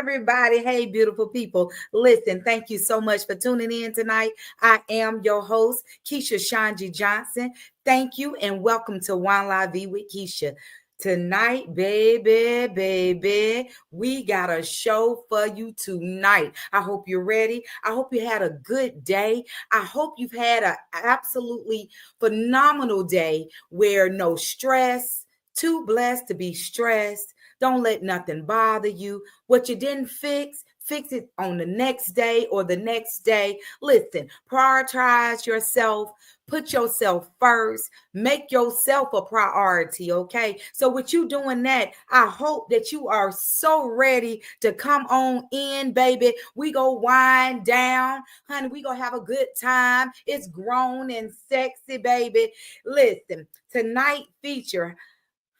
everybody. Hey, beautiful people. Listen, thank you so much for tuning in tonight. I am your host, Keisha ShonGee Johnson. Thank you and welcome to Wine La Vie with Keisha. Tonight, baby, we got a show for you tonight. I hope you're ready. I hope you had a good day. I hope you've had an absolutely phenomenal day where no stress, too blessed to be stressed. Don't let nothing bother you. What you didn't fix it on the next day or the next day. Listen, prioritize yourself. Put yourself first. Make yourself a priority, okay? So with you doing that, I hope that you are so ready to come on in, baby. We go wind down. Honey, we gonna have a good time. It's grown and sexy, baby. Listen, tonight feature,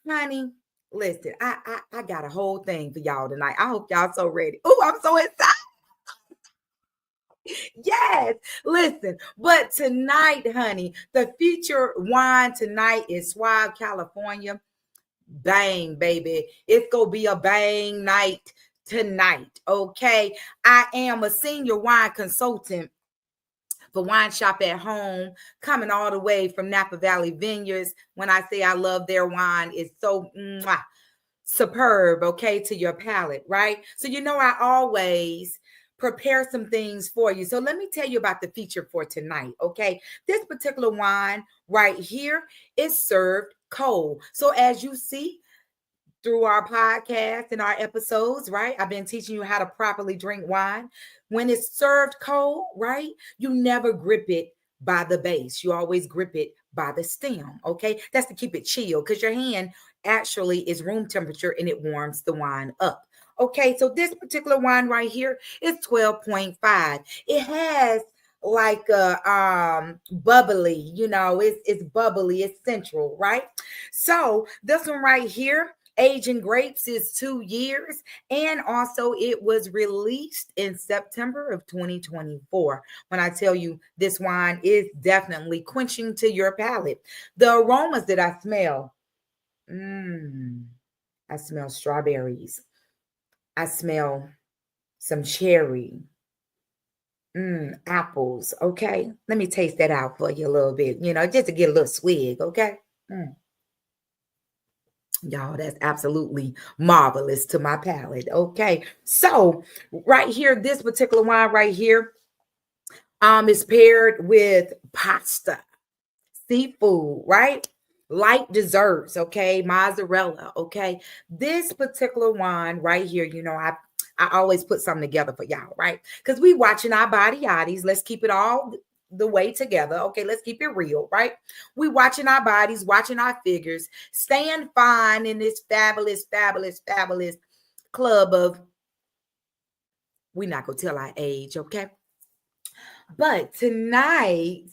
honey. Listen, I got a whole thing for y'all tonight. I hope y'all so ready. Oh, I'm so excited. Yes, listen, but tonight, honey, the feature wine tonight is Suave, California. Bang, baby. It's gonna be a bang night tonight. Okay. I am a senior wine consultant for Wine Shop at Home, coming all the way from Napa Valley Vineyards. When I say I love their wine, it's so superb, okay, to your palate, right? So I always prepare some things for you. So let me tell you about the feature for tonight, okay? This particular wine right here is served cold. So as you see through our podcast and our episodes, right? I've been teaching you how to properly drink wine. When it's served cold, right? You never grip it by the base. You always grip it by the stem, okay? That's to keep it chill because your hand actually is room temperature and it warms the wine up. Okay, so this particular wine right here is 12.5. It has like a bubbly, it's bubbly, it's central, right? So this one right here, aging grapes, is 2 years, and also it was released in September of 2024. When I tell you this wine is definitely quenching to your palate. The aromas that I smell, I smell strawberries. I smell some cherry, apples. Okay, let me taste that out for you a little bit, just to get a little swig. Okay. Y'all, that's absolutely marvelous to my palate. Okay. So right here, this particular wine right here, is paired with pasta, seafood, right? Light desserts, okay? Mozzarella, okay? This particular wine right here, I always put something together for y'all, right? Because we watching our body yaddies. Let's keep it all the way together. Okay, let's keep it real, right? We watching our bodies, watching our figures, staying fine in this fabulous club of, we're not gonna tell our age, okay? But tonight,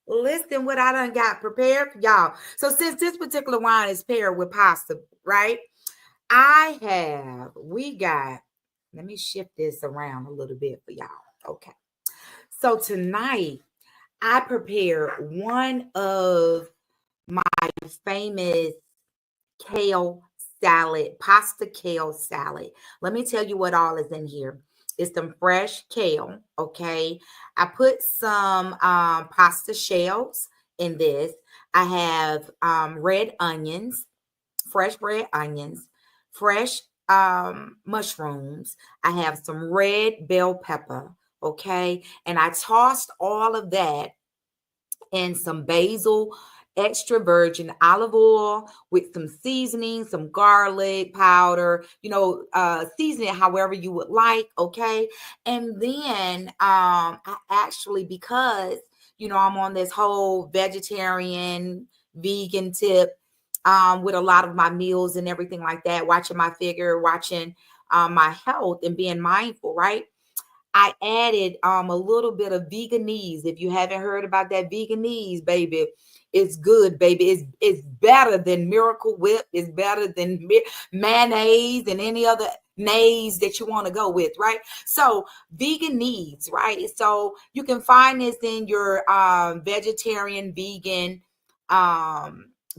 listen what I done got prepared for y'all. So since this particular wine is paired with pasta, right? Let me shift this around a little bit for y'all. Okay. So tonight, I prepared one of my famous kale salad, pasta kale salad. Let me tell you what all is in here. It's some fresh kale, okay? I put some pasta shells in this. I have red onions, fresh red onions, fresh mushrooms. I have some red bell pepper, okay? And I tossed all of that in some basil, extra virgin olive oil with some seasoning, some garlic powder, season it however you would like, okay? And then I actually, because I'm on this whole vegetarian vegan tip, with a lot of my meals and everything like that, watching my figure, watching my health and being mindful, right? I added a little bit of veganese. If you haven't heard about that veganese, baby, it's good, baby. It's better than Miracle Whip. It's better than mayonnaise and any other nays that you want to go with, right? So veganese, right? So you can find this in your vegetarian, vegan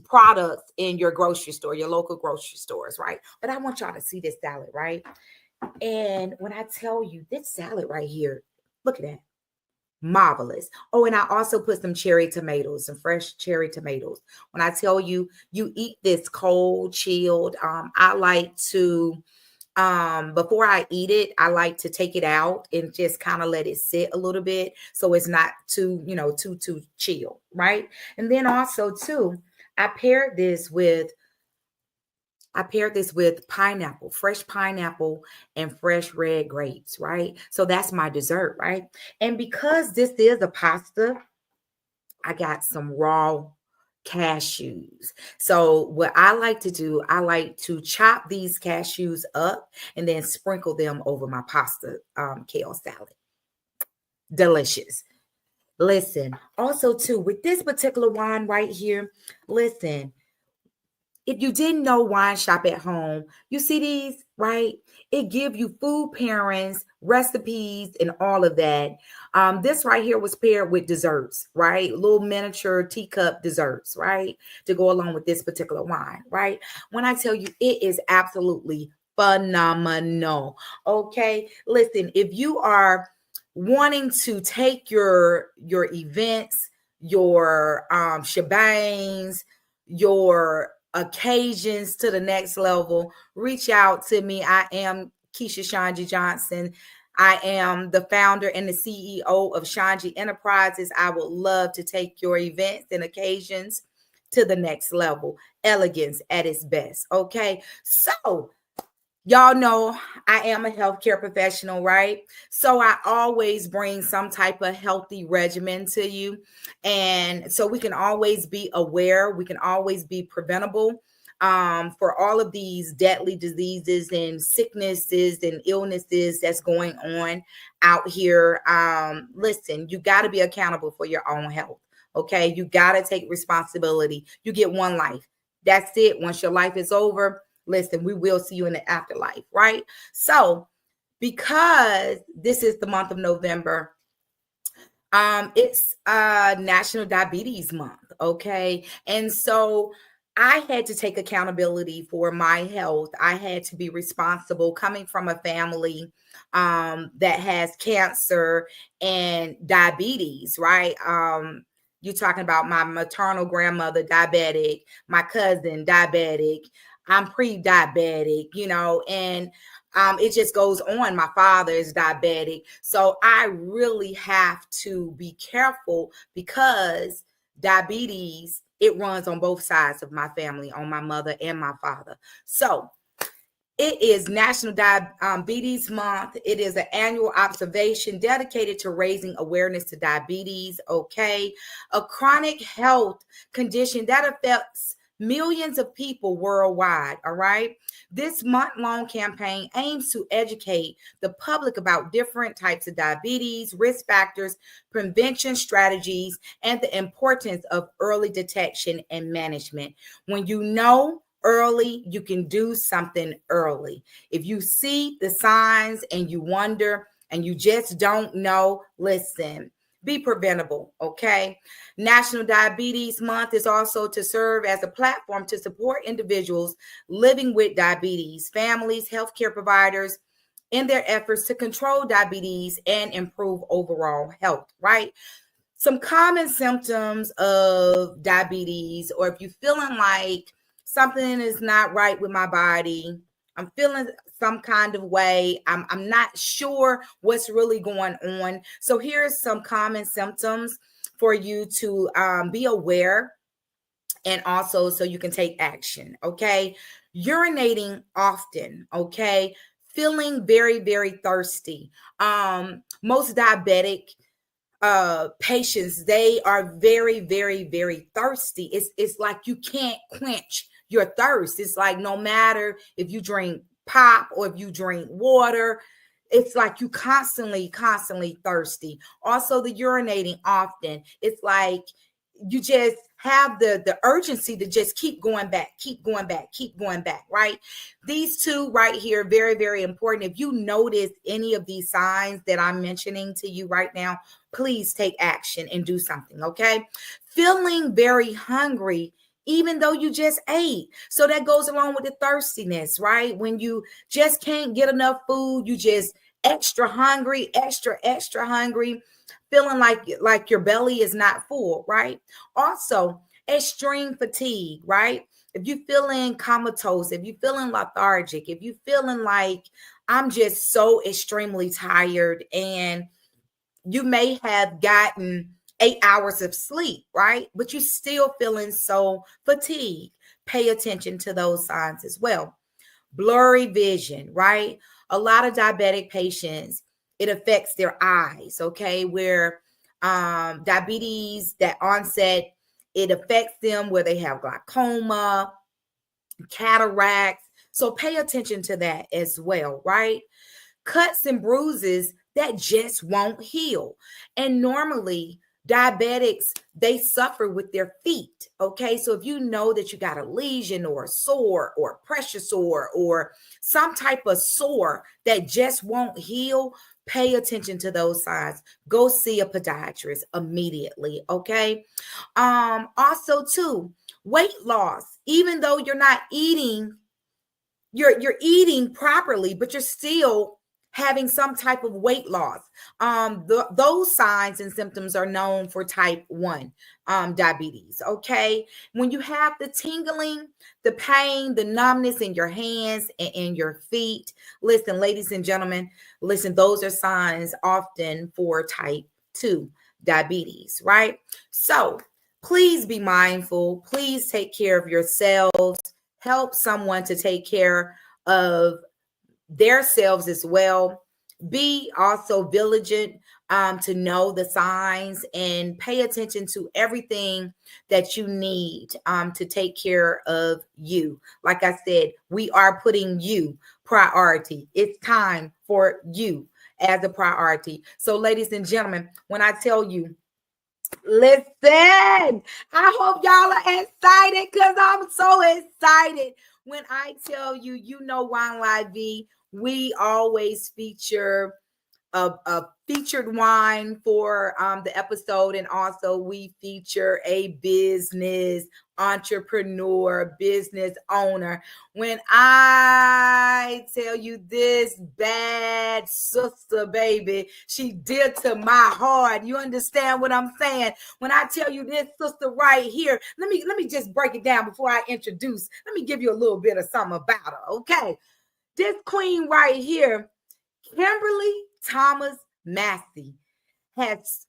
products in your grocery store, your local grocery stores, right? But I want y'all to see this salad, right? And when I tell you this salad right here, look at that. Marvelous. Oh, and I also put some cherry tomatoes, some fresh cherry tomatoes. When I tell you, you eat this cold, chilled. I like to before I eat it, I like to take it out and just kind of let it sit a little bit so it's not too, too chill, right? And then also too, I paired this with pineapple, fresh pineapple and fresh red grapes, right? So that's my dessert, right? And because this is a pasta, I got some raw cashews. So what I like to do, I like to chop these cashews up and then sprinkle them over my pasta kale salad. Delicious. Listen, also too, with this particular wine right here, listen, if you didn't know Wine Shop at Home, you see these, right? It give you food pairings, recipes, and all of that. This right here was paired with desserts, right? Little miniature teacup desserts, right? To go along with this particular wine, right? When I tell you, it is absolutely phenomenal. Okay, listen, if you are wanting to take your events, your shebangs, your occasions to the next level, reach out to me. I am Keisha ShonGee Johnson. I am the founder and the CEO of ShonGee Enterprises. I would love to take your events and occasions to the next level. Elegance at its best. Okay. So y'all know I am a healthcare professional, right? So I always bring some type of healthy regimen to you. And so we can always be aware, we can always be preventable for all of these deadly diseases and sicknesses and illnesses that's going on out here. Listen, you got to be accountable for your own health. Okay. You got to take responsibility. You get one life. That's it. Once your life is over, listen, we will see you in the afterlife, right? So, because this is the month of November, it's National Diabetes Month, okay? And so I had to take accountability for my health. I had to be responsible coming from a family that has cancer and diabetes, right? You're talking about my maternal grandmother, diabetic, my cousin, diabetic. I'm pre-diabetic, and it just goes on. My father is diabetic. So I really have to be careful because diabetes, it runs on both sides of my family, on my mother and my father. So it is National Diabetes Month. It is an annual observation dedicated to raising awareness to diabetes, okay? A chronic health condition that affects millions of people worldwide, all right? This month-long campaign aims to educate the public about different types of diabetes, risk factors, prevention strategies, and the importance of early detection and management. When you know early, you can do something early. If you see the signs and you wonder and you just don't know, listen, be preventable, okay? National Diabetes Month is also to serve as a platform to support individuals living with diabetes, families, healthcare providers in their efforts to control diabetes and improve overall health, right? Some common symptoms of diabetes, or if you're feeling like something is not right with my body, I'm feeling some kind of way, I'm not sure what's really going on. So here's some common symptoms for you to be aware, and also so you can take action, okay? Urinating often, okay? Feeling very, very thirsty. Most diabetic patients, they are very, very, very thirsty. It's like you can't quench your thirst. It's like no matter if you drink pop or if you drink water, it's like you constantly thirsty. Also the urinating often, it's like you just have the urgency to just keep going back, right? These two right here, very, very important. If you notice any of these signs that I'm mentioning to you right now, please take action and do something, okay? Feeling very hungry even though you just ate. So that goes along with the thirstiness, right? When you just can't get enough food, you just extra hungry, extra hungry, feeling like your belly is not full, right? Also, extreme fatigue, right? If you feeling comatose, if you feeling lethargic, if you feeling like I'm just so extremely tired, and you may have gotten 8 hours of sleep, right? But you're still feeling so fatigued. Pay attention to those signs as well. Blurry vision, right? A lot of diabetic patients, it affects their eyes, okay? Where diabetes, that onset, it affects them where they have glaucoma, cataracts. So pay attention to that as well, right? Cuts and bruises that just won't heal. And normally, diabetics, they suffer with their feet. Okay. So if you know that you got a lesion or a sore or a pressure sore or some type of sore that just won't heal, pay attention to those signs. Go see a podiatrist immediately. Okay. Also, too, weight loss, even though you're not eating, you're eating properly, but you're still having some type of weight loss. Those signs and symptoms are known for type 1 diabetes. Okay. When you have the tingling, the pain, the numbness in your hands and in your feet, listen, ladies and gentlemen, listen, those are signs often for type 2 diabetes, right? So please be mindful. Please take care of yourselves. Help someone to take care of themselves as well. Be also vigilant to know the signs and pay attention to everything that you need to take care of you. Like I said, we are putting you priority. It's time for you as a priority. So, ladies and gentlemen, when I tell you, listen, I hope y'all are excited because I'm so excited. When I tell you, you know, Wine La Vie, we always feature a featured wine for the episode, and also we feature a business entrepreneur, business owner. When I tell you, this bad sister, baby, she did to my heart. You understand what I'm saying? When I tell you, this sister right here, let me just break it down before I introduce. Let me give you a little bit of something about her. Okay, this queen right here, Kimberly Thomas Massey, has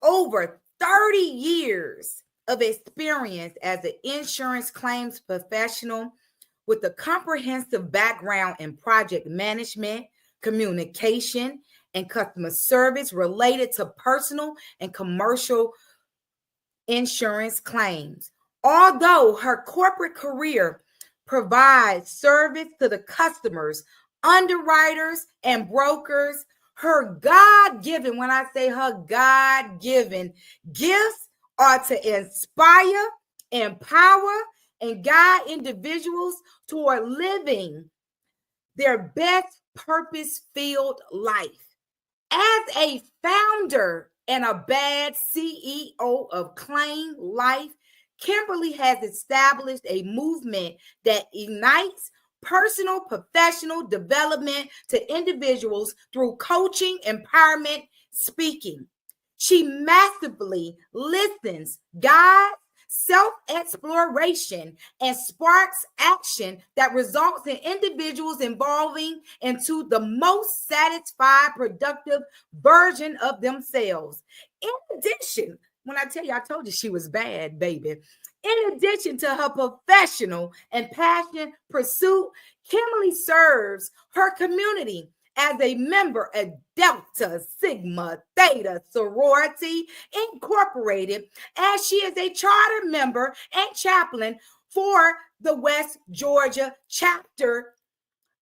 over 30 years of experience as an insurance claims professional with a comprehensive background in project management, communication, and customer service related to personal and commercial insurance claims. Although her corporate career provides service to the customers, underwriters, and brokers, her God-given, when I say her God-given gifts are to inspire, empower, and guide individuals toward living their best purpose-filled life. As a founder and a bad CEO of Claim Life, Kimberly has established a movement that ignites personal professional development to individuals through coaching, empowerment, speaking. She massively listens, guides, self-exploration, and sparks action that results in individuals evolving into the most satisfied, productive version of themselves. In addition, when I tell you, I told you she was bad, baby. In addition to her professional and passion pursuit, Kimberly serves her community as a member of Delta Sigma Theta Sorority Incorporated, as she is a charter member and chaplain for the West Georgia chapter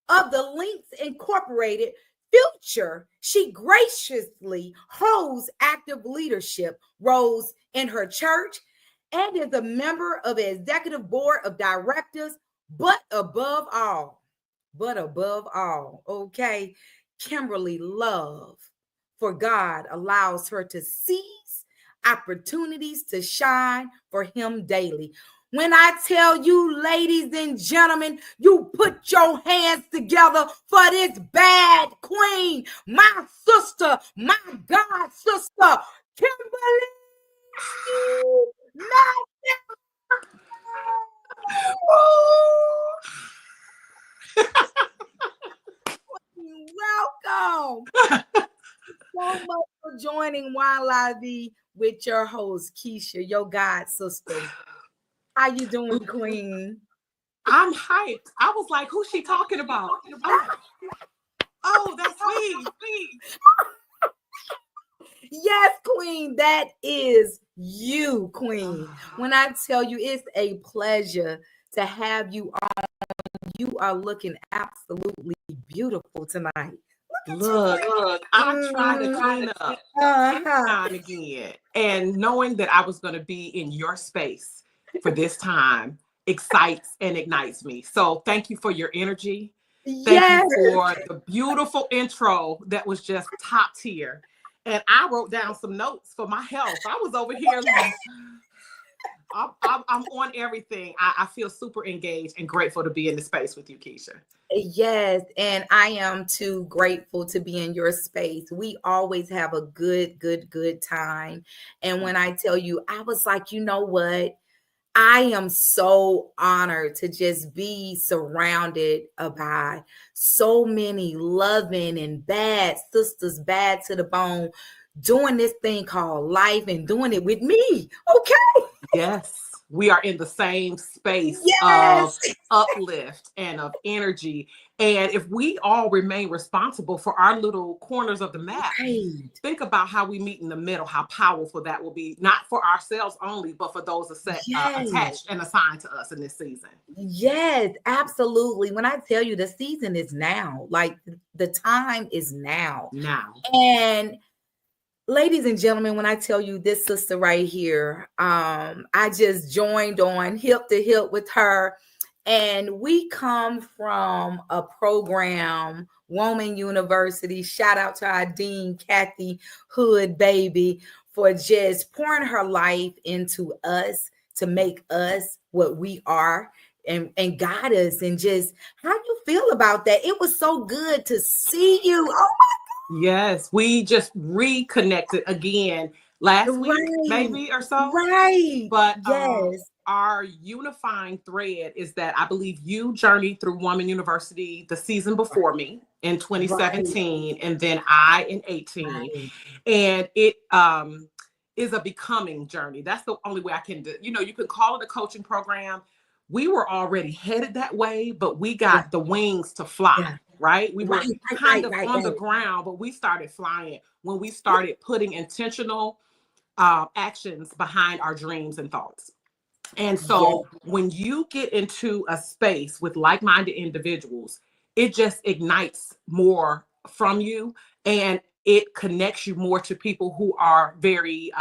of the Links Incorporated Future. She graciously holds active leadership roles in her church and is a member of the executive board of directors. But above all, okay, Kimberly love for God allows her to seize opportunities to shine for him daily. When I tell you, ladies and gentlemen, you put your hands together for this bad queen, my sister, my God sister, Kimberly Massey. Welcome. So much for joining Wine La Vie with your host, Keisha, your God sister. How you doing, Queen? I'm hyped. I was like, who's she talking about? Oh, that's me. Yes, Queen, that is you, Queen. When I tell you, it's a pleasure to have you on. You are looking absolutely beautiful tonight. Look, I try to clean up every now and again. And knowing that I was going to be in your space for this time excites and ignites me. So thank you for your energy. Thank you for the beautiful intro that was just top tier. And I wrote down some notes for my health. I was over here like, I'm on everything. I feel super engaged and grateful to be in the space with you, Keisha. Yes, and I am too grateful to be in your space. We always have a good time. And when I tell you, I was like, you know what? I am so honored to just be surrounded by so many loving and bad sisters, bad to the bone, doing this thing called life and doing it with me. Okay. Yes, we are in the same space Yes. of uplift and of energy. And if we all remain responsible for our little corners of the map, Right. think about how we meet in the middle, how powerful that will be, not for ourselves only, but for those attached and assigned to us in this season. Yes, absolutely. When I tell you the season is now, like the time is now. And ladies and gentlemen, when I tell you this sister right here, I just joined on hip to hip with her. And we come from a program, Woman University. Shout out to our dean, Kathy Hood, baby, for just pouring her life into us to make us what we are and guide us. And just how you feel about that? It was so good to see you. Oh my Yes, we just reconnected again last week, maybe or so. Right. But yes. Our unifying thread is that I believe you journeyed through Woman University the season before me in 2017, and then I in 18. And it is a becoming journey. That's the only way I can do. You can call it a coaching program. We were already headed that way, but we got the wings to fly. Right? We were kind of on the ground, but we started flying when we started putting intentional actions behind our dreams and thoughts. And so when you get into a space with like-minded individuals, it just ignites more from you, and it connects you more to people who are very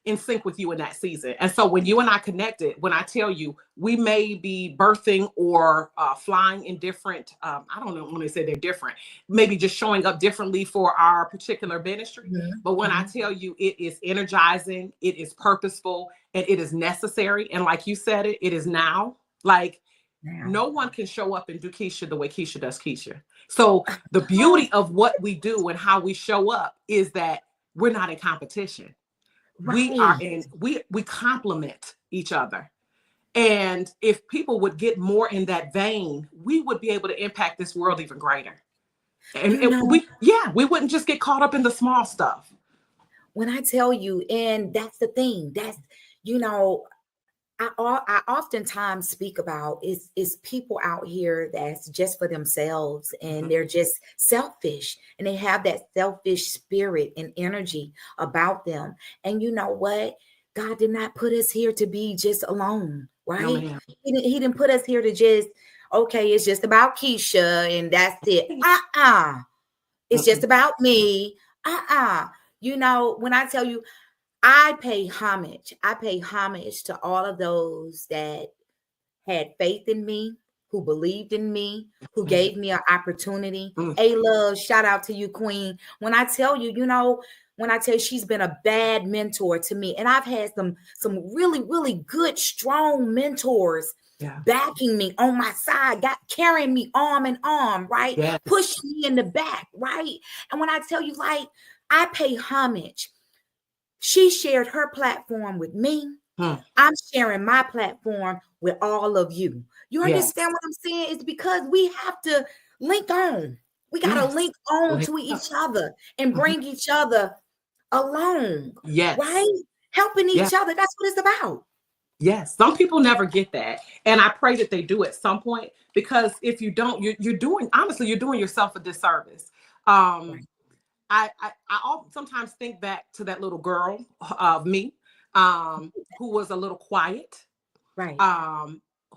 in sync with you in that season. And so when you and I connected, when I tell you, we may be birthing or flying in different, I don't know when they say they're different, maybe just showing up differently for our particular ministry. But when I tell you, it is energizing, it is purposeful, and it is necessary. And like you said, it is now. Like, no one can show up and do Keisha the way Keisha does Keisha. So the beauty of what we do and how we show up is that we're not in competition. We are we complement each other. And if people would get more in that vein, we would be able to impact this world even greater. And we wouldn't just get caught up in the small stuff. When I tell you, and that's the thing, that's, I oftentimes speak about is people out here that's just for themselves, and they're just selfish, and they have that selfish spirit and energy about them. And you know what? God did not put us here to be just alone, right? No, he didn't put us here to just, okay, it's just about Keisha and that's it. It's just about me. When I tell you, I pay homage to all of those that had faith in me, who believed in me, who gave me an opportunity. A-Love, shout out to you, Queen. When I tell you, when I tell you she's been a bad mentor to me. And I've had some really, really good, strong mentors backing me on my side, carrying me arm in arm, right? Yes. Pushing me in the back, right? And when I tell you, like, I pay homage. She shared her platform with me. I'm sharing my platform with all of you. You understand what I'm saying? It's because we have to link on. We got to link on to each other and bring each other along. Yes. Right? Helping each other. That's what it's about. Yes. Some people never get that. And I pray that they do at some point, because if you don't, you're doing yourself a disservice. I sometimes think back to that little girl of me, who was a little quiet, right?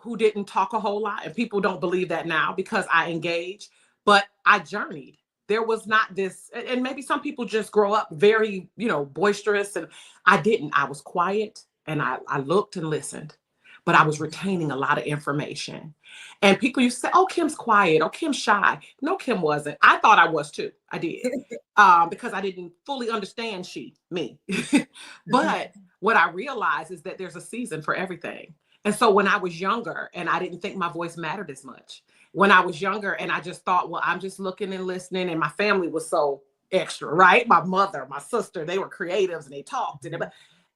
Who didn't talk a whole lot, and people don't believe that now because I engaged, but I journeyed. There was not this, and maybe some people just grow up very, boisterous, and I didn't. I was quiet, and I looked and listened, but I was retaining a lot of information. And people used to say, "Oh, Kim's quiet. Oh, Kim's shy." No, Kim wasn't. I thought I was too. I did, because I didn't fully understand me. But what I realized is that there's a season for everything. And so when I was younger and I didn't think my voice mattered as much, when I was younger and I just thought, well, I'm just looking and listening, and my family was so extra, right? My mother, my sister, they were creatives and they talked,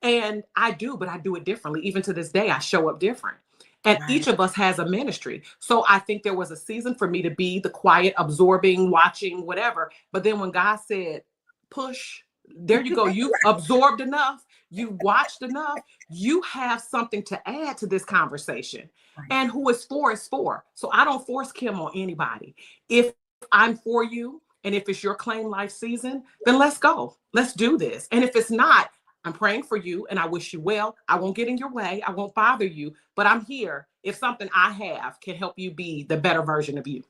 and I do it differently. Even to this day, I show up different. And each of us has a ministry. So I think there was a season for me to be the quiet, absorbing, watching, whatever. But then when God said, push, there you go. You've absorbed enough. You watched enough. You have something to add to this conversation. And who is for. So I don't force Kim on anybody. If I'm for you, and if it's your claim life season, then let's go. Let's do this. And if it's not, I'm praying for you and I wish you well. I won't get in your way. I won't bother you, but I'm here if something I have can help you be the better version of you.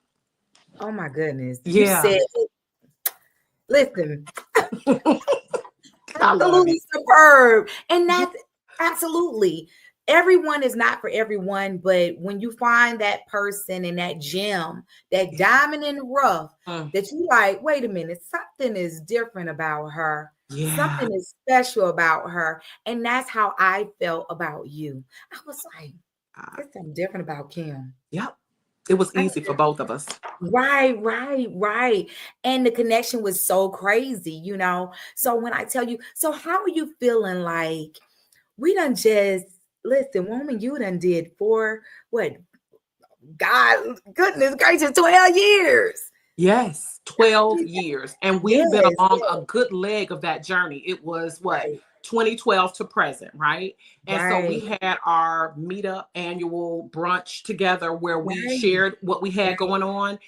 Oh my goodness. Yeah. You said, listen, absolutely superb. And that's absolutely, everyone is not for everyone, but when you find that person in that gem, that diamond in the rough, that you like, wait a minute, something is different about her. Something is special about her. And that's how I felt about you. I was like, there's something different about Kim. Yep. It was easy for both of us. Right. And the connection was so crazy, So when I tell you, so how are you feeling? Like, we done just, listen, woman, you done did God, goodness gracious, 12 years. Yes, 12 years. And we've been along a good leg of that journey. It was 2012 to present, right? And so we had our meetup annual brunch together where we shared what we had going on.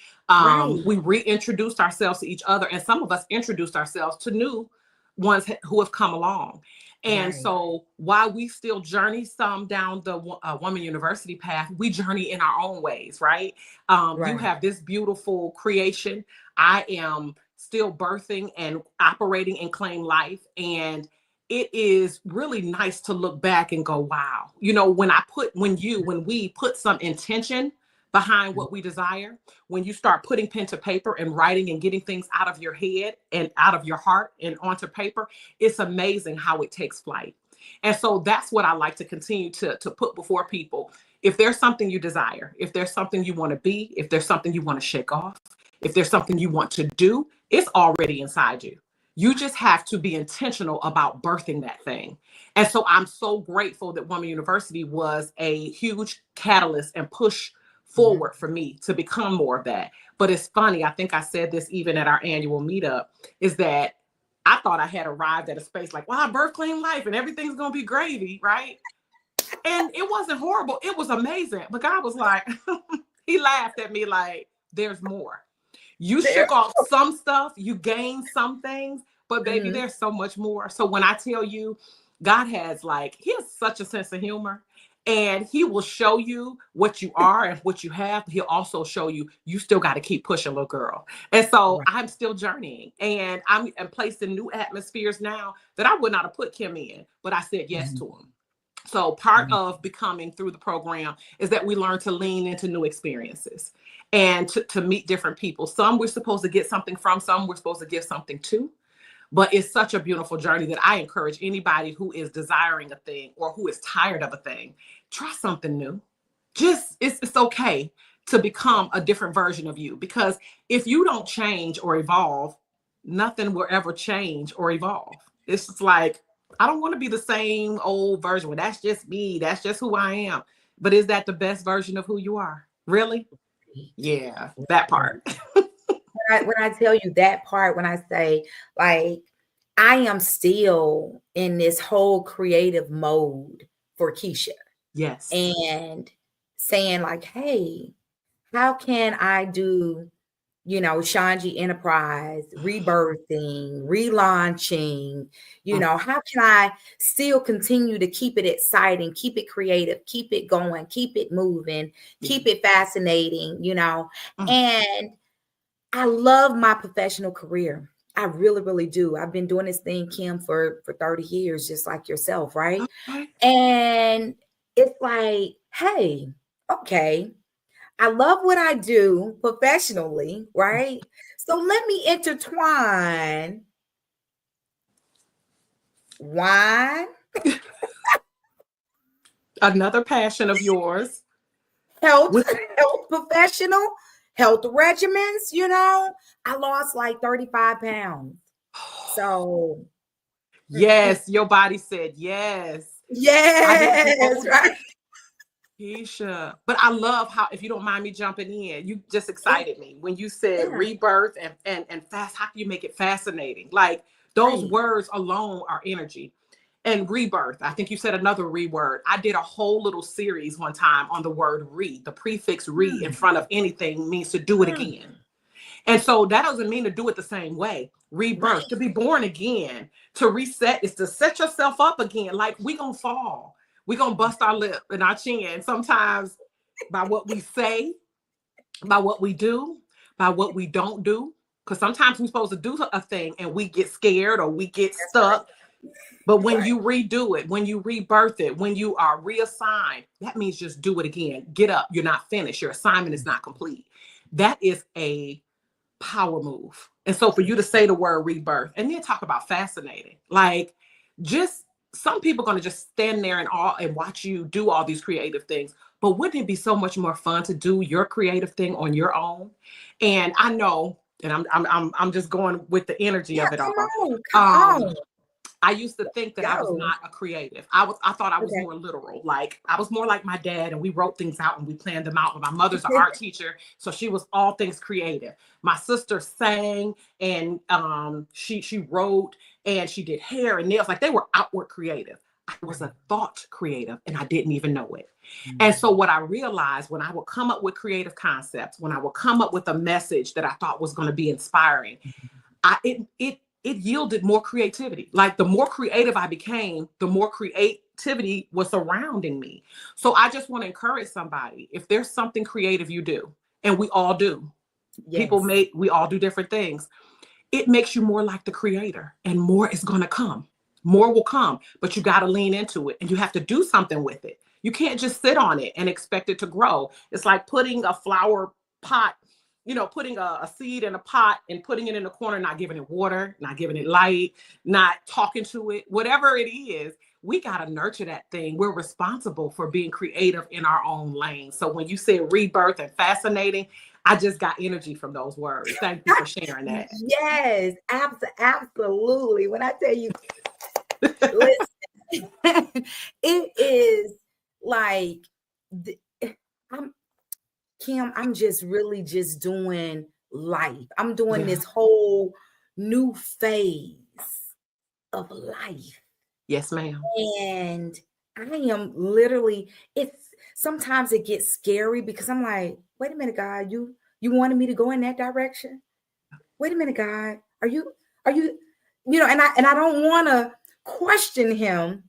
We reintroduced ourselves to each other, and some of us introduced ourselves to new ones who have come along. And so while we still journey some down the Woman University path, we journey in our own ways, right? You have this beautiful creation. I am still birthing and operating in Claim Life. And it is really nice to look back and go, wow. When we put some intention behind what we desire, when you start putting pen to paper and writing and getting things out of your head and out of your heart and onto paper, it's amazing how it takes flight. And so that's what I like to continue to put before people. If there's something you desire, if there's something you want to be, if there's something you want to shake off, if there's something you want to do, it's already inside you. You just have to be intentional about birthing that thing. And so I'm so grateful that Woman University was a huge catalyst and push forward for me to become more of that. But it's funny, I think I said this even at our annual meetup, is that I thought I had arrived at a space like, wow, birth Claim Life and everything's going to be gravy, right? And it wasn't horrible. It was amazing. But God was like, he laughed at me like, there's more. You shook off some stuff, you gained some things, but baby, there's so much more. So when I tell you, God has he has such a sense of humor. And he will show you what you are and what you have. He'll also show you still got to keep pushing, little girl. And so I'm still journeying, and I'm placed in new atmospheres now that I would not have put Kim in, but I said yes to him. So part of becoming through the program is that we learn to lean into new experiences and to meet different people. Some we're supposed to get something from, some we're supposed to give something to. But it's such a beautiful journey that I encourage anybody who is desiring a thing or who is tired of a thing, try something new. Just, it's okay to become a different version of you, because if you don't change or evolve, nothing will ever change or evolve. It's just like, I don't want to be the same old version. Well, that's just me. That's just who I am. But is that the best version of who you are? Really? Yeah, that part. When I tell you that part, when I say, like, I am still in this whole creative mode for Keisha, Yes. and saying like, hey, how can I do, ShonGee Enterprise, rebirthing, relaunching, how can I still continue to keep it exciting, keep it creative, keep it going, keep it moving, keep it fascinating, and I love my professional career. I really, really do. I've been doing this thing, Kim, for 30 years, just like yourself, right? Okay. And it's like, hey, okay, I love what I do professionally, right? So let me intertwine wine, Another passion of yours. health professional, health regimens, I lost like 35 pounds. So yes, your body said yes. Yes, right. Keisha. But I love how, if you don't mind me jumping in, you just excited me when you said rebirth and fast. How can you make it fascinating? Like, those words alone are energy. And rebirth, I think you said another re-word. I did a whole little series one time on the word re. The prefix re in front of anything means to do it again. And so that doesn't mean to do it the same way. Rebirth, to be born again, to reset is to set yourself up again. Like, we gonna fall. We gonna bust our lip and our chin sometimes by what we say, by what we do, by what we don't do. Because sometimes we're supposed to do a thing and we get scared or we get stuck. But when you redo it, when you rebirth it, when you are reassigned, that means just do it again. Get up. You're not finished. Your assignment is not complete. That is a power move. And so for you to say the word rebirth and then talk about fascinating, like, just some people are going to just stand there in awe and watch you do all these creative things. But wouldn't it be so much more fun to do your creative thing on your own? And I know, and I'm just going with the energy of it all. Come on. I used to think that I was not a creative. I thought I was more literal. Like, I was more like my dad, and we wrote things out and we planned them out. But my mother's an art teacher, so she was all things creative. My sister sang, and she wrote, and she did hair and nails. Like, they were outward creative. I was a thought creative, and I didn't even know it. And so what I realized, when I would come up with creative concepts, when I would come up with a message that I thought was going to be inspiring, it yielded more creativity. Like, the more creative I became, the more creativity was surrounding me. So I just want to encourage somebody, if there's something creative you do, and we all do, we all do different things. It makes you more like the creator, and more is going to come. More will come, but you got to lean into it and you have to do something with it. You can't just sit on it and expect it to grow. It's like putting a flower pot, putting a seed in a pot and putting it in the corner, not giving it water, not giving it light, not talking to it, whatever it is. We got to nurture that thing. We're responsible for being creative in our own lane. So when you say rebirth and fascinating, I just got energy from those words. Thank you for sharing that. Yes, absolutely. When I tell you, listen, it is like, Kim, I'm just really just doing life. I'm doing this whole new phase of life. Yes, ma'am. And I am literally, sometimes it gets scary because I'm like, wait a minute, God, you wanted me to go in that direction? Wait a minute, God, are you, and I don't want to question him.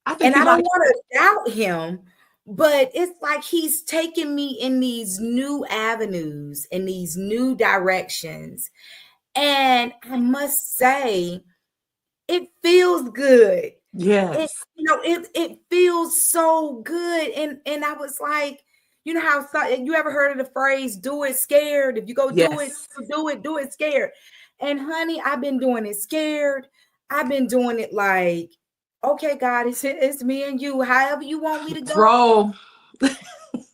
I don't want to doubt him. But it's like he's taking me in these new avenues, in these new directions. And I must say, it feels good. Yes. It feels so good. And I was like, how you ever heard of the phrase, do it scared? If you go do it scared. And honey, I've been doing it scared. I've been doing it like, okay, God, it's me and you. However you want me to go. Bro.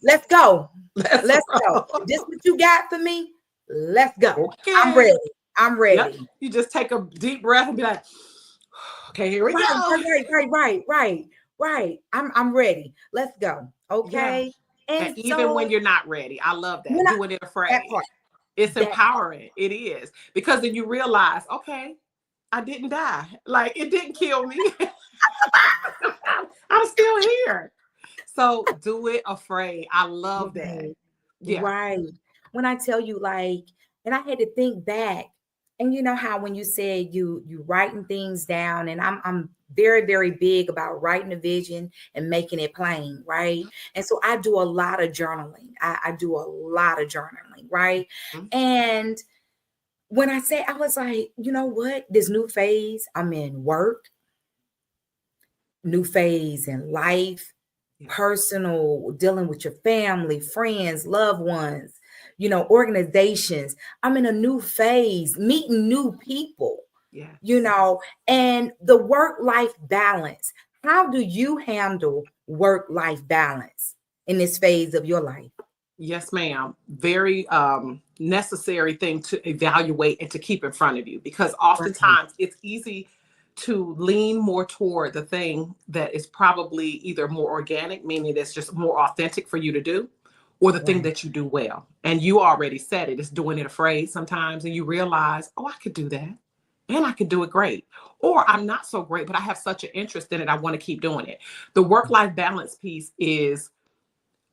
Let's go. Let's Let's roll. go. This what you got for me? Let's go. Okay. I'm ready. I'm ready. Yep. You just take a deep breath and be like, okay, here we go. Right. I'm ready. Let's go. Okay. Yeah. And even so, when you're not ready, I love that. Doing it afraid. That part. It's empowering. It is. Because then you realize, okay, I didn't die. Like, it didn't kill me. I'm still here. So do it afraid. I love that. Yeah. Right. When I tell you, like, and I had to think back, and you know how when you said you writing things down, and I'm very, very big about writing a vision and making it plain, right? And so I do a lot of journaling. I do a lot of journaling, right? Mm-hmm. And when I say, I was like, you know what? This new phase, I'm in work, new phase in life, personal, dealing with your family, friends, loved ones, you know, organizations. I'm in a new phase, meeting new people, you know, and the work-life balance. How do you handle work-life balance in this phase of your life? Yes, ma'am. Very necessary thing to evaluate and to keep in front of you, because oftentimes it's easy to lean more toward the thing that is probably either more organic, meaning that's just more authentic for you to do, or the thing that you do well. And you already said it, it's doing it afraid sometimes. And you realize, oh, I could do that. And I could do it great. Or I'm not so great, but I have such an interest in it. I want to keep doing it. The work-life balance piece is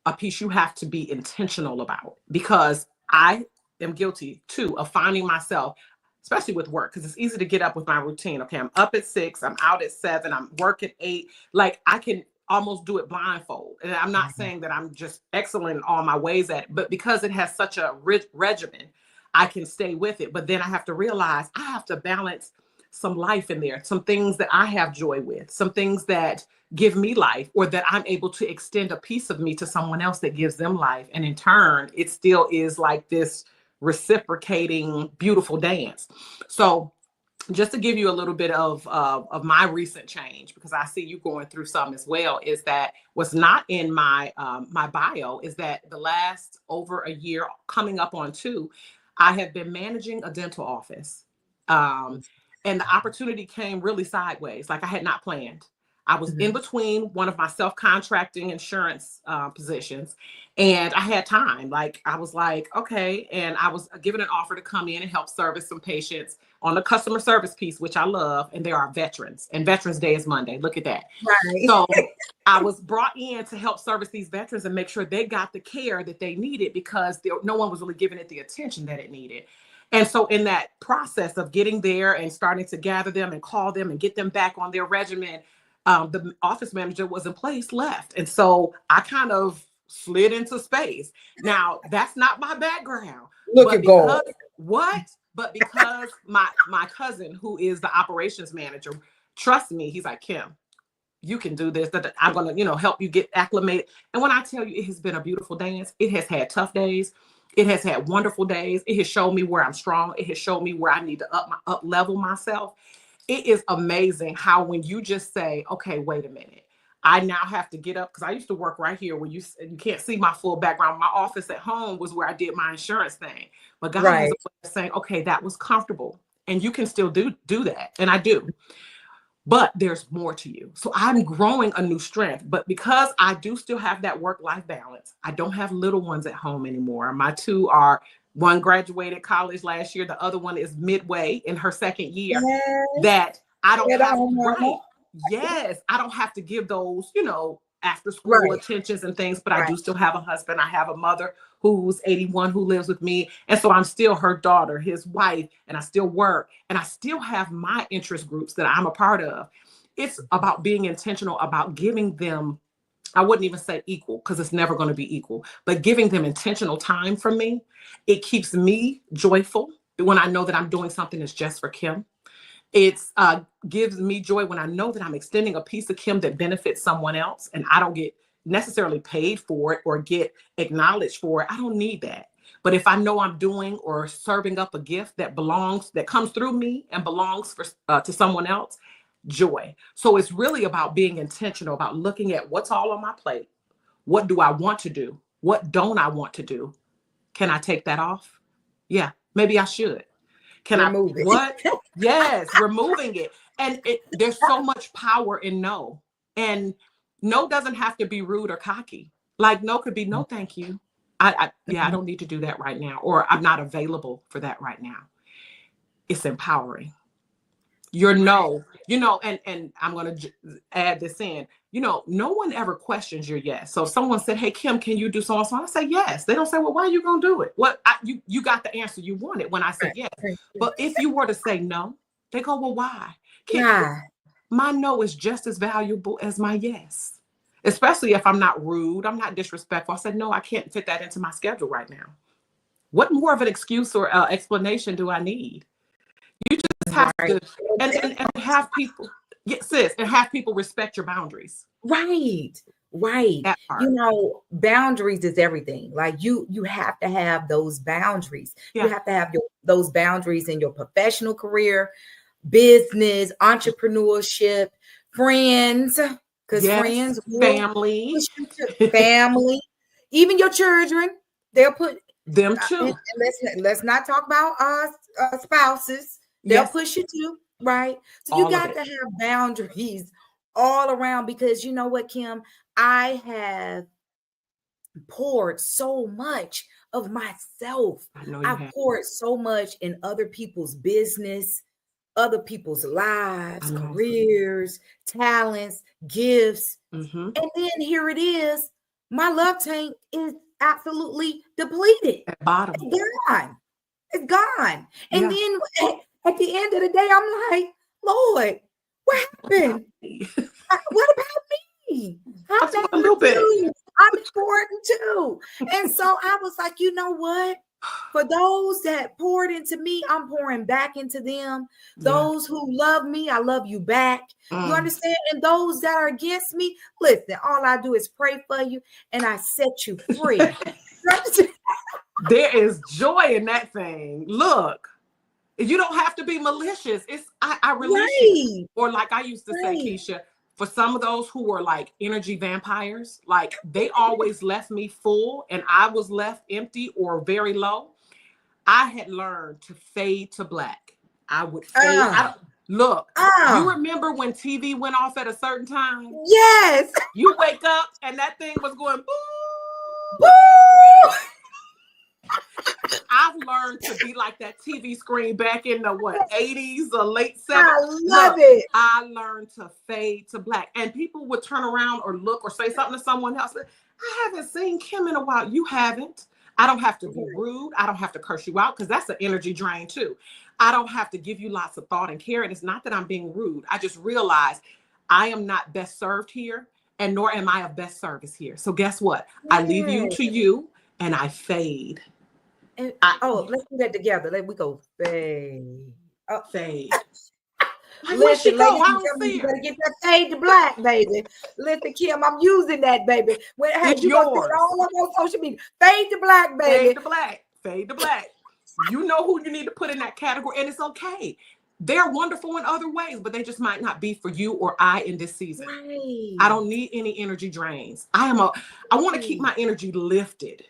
a piece you have to be intentional about, because I am guilty too of finding myself, especially with work, because it's easy to get up with my routine. Okay, I'm up at 6, I'm out at 7, I'm work at 8. Like, I can almost do it blindfold. And I'm not saying that I'm just excellent in all my ways at it, but because it has such a rich regimen, I can stay with it. But then I have to realize I have to balance some life in there, some things that I have joy with, some things that give me life, or that I'm able to extend a piece of me to someone else that gives them life. And in turn, it still is like this reciprocating, beautiful dance. So just to give you a little bit of my recent change, because I see you going through some as well, is that what's not in my my bio is that the last over a year, coming up on 2, I have been managing a dental office. And the opportunity came really sideways, like I had not planned. I was in between one of my self-contracting insurance positions, and I had time. Like, I was like, okay. And I was given an offer to come in and help service some patients on the customer service piece, which I love. And there are veterans, and Veterans Day is Monday. Look at that. Right. So I was brought in to help service these veterans and make sure they got the care that they needed, because no one was really giving it the attention that it needed. And so in that process of getting there and starting to gather them and call them and get them back on their regimen, the office manager was in place, left. And so I kind of slid into space. Now, that's not my background. Look at God. But because my cousin, who is the operations manager, trusts me, he's like, Kim, you can do this. I'm going to, help you get acclimated. And when I tell you, it has been a beautiful dance. It has had tough days. It has had wonderful days. It has shown me where I'm strong. It has shown me where I need to up level myself. It is amazing how when you just say, okay, wait a minute, I now have to get up, because I used to work right here where you can't see my full background. My office at home was where I did my insurance thing. But God has a way of saying, okay, that was comfortable, and you can still do that. And I do. But there's more to you. So I'm growing a new strength. But because I do still have that work-life balance, I don't have little ones at home anymore. My 2 are, one graduated college last year. The other one is midway in her 2nd year. Yes. That I don't have, Yes, I don't have to give those, after school attentions and things, but I do still have a husband. I have a mother who's 81 who lives with me. And so I'm still her daughter, his wife, and I still work, and I still have my interest groups that I'm a part of. It's about being intentional about giving them, I wouldn't even say equal, because it's never going to be equal, but giving them intentional time from me. It keeps me joyful when I know that I'm doing something that's just for Kim. It gives me joy when I know that I'm extending a piece of Kim that benefits someone else, and I don't get necessarily paid for it or get acknowledged for it. I don't need that. But if I know I'm doing or serving up a gift that comes through me and belongs to someone else, joy. So it's really about being intentional, about looking at what's all on my plate. What do I want to do? What don't I want to do? Can I take that off? Yeah, maybe I should. Can Remove I, it. what? Yes, removing it. And there's so much power in no. And no doesn't have to be rude or cocky. Like no could be no, thank you. I don't need to do that right now. Or I'm not available for that right now. It's empowering. Your no, and I'm going to add this in, no one ever questions your yes. So if someone said, hey, Kim, can you do so and so? I say yes. They don't say, well, why are you going to do it? What you got the answer you wanted when I said yes. But if you were to say no, they go, well, why? My no is just as valuable as my yes, especially if I'm not rude, I'm not disrespectful. I said, no, I can't fit that into my schedule right now. What more of an excuse or explanation do I need? You just have to and have people, sis, and have people respect your boundaries. Right. Boundaries is everything. Like you have to have those boundaries. Yeah. You have to have those boundaries in your professional career, business, entrepreneurship, friends, because friends, family, even your children, they'll put them too. Let's not talk about spouses. They'll push you too, right? So you got to have boundaries all around, because you know what, Kim? I have poured so much of myself. I've poured so much in other people's business, other people's lives, careers, talents, gifts. And then here it is. My love tank is absolutely depleted. At bottom. It's gone. And then at the end of the day, I'm like, Lord, what happened? What about me? I'm important too. And so I was like, you know what? For those that poured into me, I'm pouring back into them. Those who love me, I love you back. You understand? And those that are against me, listen, all I do is pray for you and I set you free. There is joy in that thing. Look, you don't have to be malicious. I release you. Or like I used to say, Keisha, for some of those who were like energy vampires, like they always left me full and I was left empty or very low. I had learned to fade to black. I would fade. You remember when TV went off at a certain time? Yes. You wake up and that thing was going boo. Boo. I've learned to be like that TV screen back in the 80s or late 70s. I love it. I learned to fade to black. And people would turn around or look or say something to someone else. I haven't seen Kim in a while. You haven't. I don't have to be rude. I don't have to curse you out, because that's an energy drain too. I don't have to give you lots of thought and care. And it's not that I'm being rude. I just realized I am not best served here, and nor am I of best service here. So guess what? I leave you to you and I fade. And, let's do that together. We go fade. Fade. Listen, ladies and gentlemen, you better get that fade to black, baby. Listen, Kim, I'm using that, baby. It's yours. All up on social media. Fade to black, baby. Fade to black. Fade to black. You know who you need to put in that category, and it's okay. They're wonderful in other ways, but they just might not be for you or I in this season. Right. I don't need any energy drains. I want to keep my energy lifted.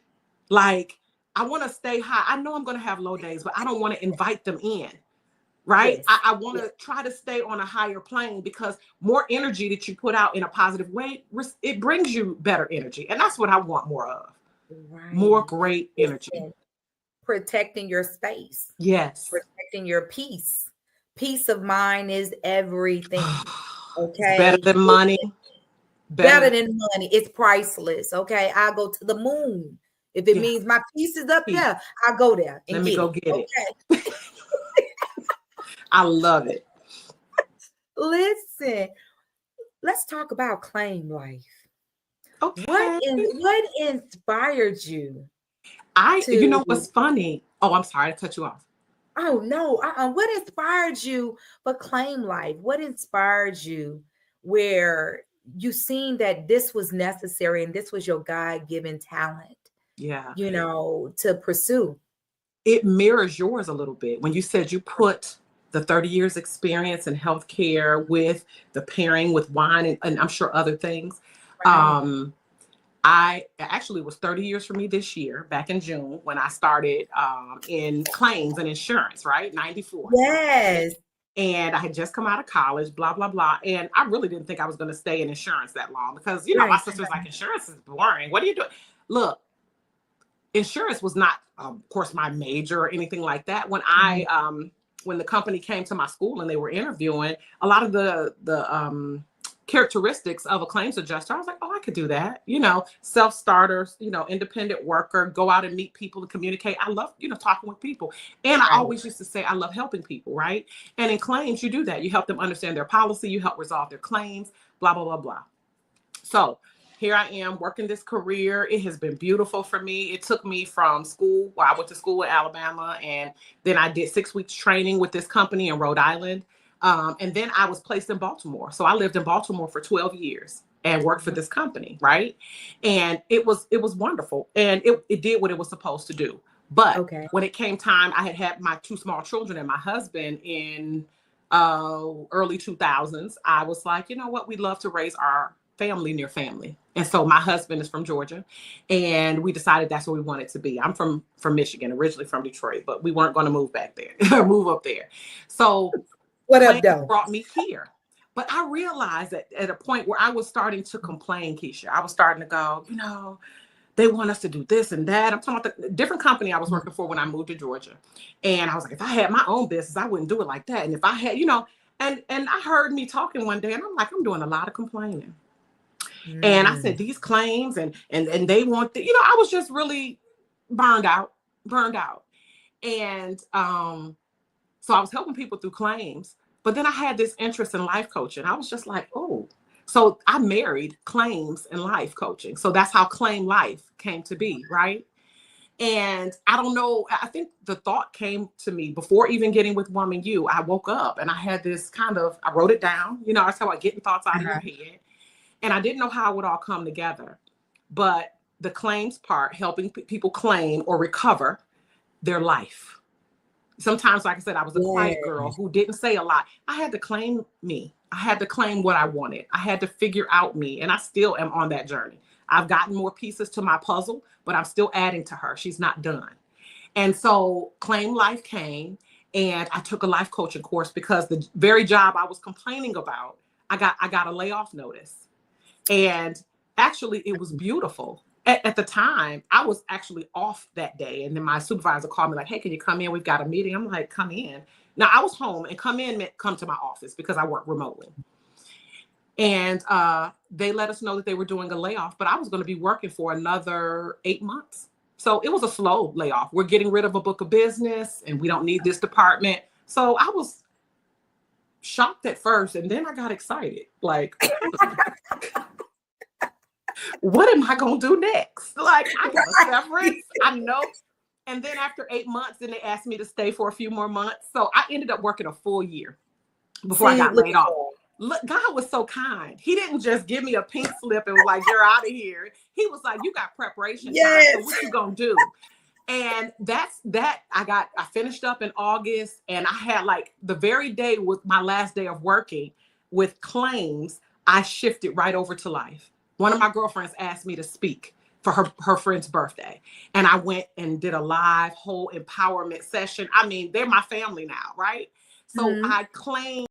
Like, I want to stay high. I know I'm going to have low days, but I don't want to invite them in. Right? Yes. I want to try to stay on a higher plane, because more energy that you put out in a positive way, it brings you better energy. And that's what I want more of. Right. More great energy. Protecting your space. Yes. Protecting your peace. Peace of mind is everything. Okay. It's better than money. Better than money. It's priceless. Okay. I'll go to the moon. If it means my piece is up there, I'll go there. Let me go get it. I love it. Listen, let's talk about claim life. Okay. What inspired you? You know what's funny? Oh, I'm sorry to cut you off. Oh no. What inspired you for claim life? What inspired you where you seen that this was necessary and this was your God-given talent Yeah. To pursue. It mirrors yours a little bit. When you said you put the 30 years experience in healthcare with the pairing with wine and I'm sure other things. Right. I actually was 30 years for me this year, back in June, when I started in claims and insurance, right? 94. Yes. And I had just come out of college, blah, blah, blah. And I really didn't think I was going to stay in insurance that long because, my Right. sister was like, insurance is boring. What are you doing? Look, insurance was not, of course, my major or anything like that. When the company came to my school and they were interviewing, a lot of the characteristics of a claims adjuster, I was like, oh, I could do that. Self-starters, independent worker, go out and meet people and communicate. I love, talking with people. And I always used to say, I love helping people, right? And in claims, you do that. You help them understand their policy. You help resolve their claims, blah, blah, blah, blah. So here I am working this career. It has been beautiful for me. It took me from school, I went to school in Alabama, and then I did 6 weeks training with this company in Rhode Island. And then I was placed in Baltimore. So I lived in Baltimore for 12 years and worked for this company, right? And it was wonderful. And it did what it was supposed to do. But when it came time, I had my 2 small children and my husband in early 2000s. I was like, you know what? We'd love to raise our family near family. And so my husband is from Georgia, and we decided that's where we wanted to be. I'm from Michigan, originally from Detroit, but we weren't going to move back there or move up there. So what up, though? Brought me here. But I realized that at a point where I was starting to complain, Keisha, I was starting to go, they want us to do this and that. I'm talking about the different company I was working for when I moved to Georgia. And I was like, if I had my own business, I wouldn't do it like that. And if I had, and I heard me talking one day, and I'm like, I'm doing a lot of complaining. And I said, these claims and they want I was just really burned out. And so I was helping people through claims, but then I had this interest in life coaching. I was just like, oh, so I married claims and life coaching. So that's how Claim Life came to be, right? And I don't know, I think the thought came to me before even getting with Woman U. I woke up and I had this I wrote it down, that's how I get thoughts out of your head. And I didn't know how it would all come together. But the claims part, helping people claim or recover their life. Sometimes, like I said, I was a quiet girl who didn't say a lot. I had to claim me. I had to claim what I wanted. I had to figure out me. And I still am on that journey. I've gotten more pieces to my puzzle, but I'm still adding to her. She's not done. And so Claim Life came, and I took a life coaching course because the very job I was complaining about, I got a layoff notice. And actually, it was beautiful. At the time, I was actually off that day. And then my supervisor called me like, hey, can you come in? We've got a meeting. I'm like, come in. Now, I was home, and come in meant come to my office because I work remotely. And they let us know that they were doing a layoff, but I was going to be working for another 8 months. So it was a slow layoff. We're getting rid of a book of business, and we don't need this department. So I was shocked at first, and then I got excited. Like, what am I going to do next? Like, I got a severance, I know. And then after 8 months, then they asked me to stay for a few more months. So I ended up working a full year before I got laid off. Look, God was so kind. He didn't just give me a pink slip and was like, you're out of here. He was like, you got preparation time. So what you going to do? And that's that. I finished up in August, and I had the very day was my last day of working with claims. I shifted right over to life. One of my girlfriends asked me to speak for her friend's birthday. And I went and did a live whole empowerment session. I mean, they're my family now, right? So I claimed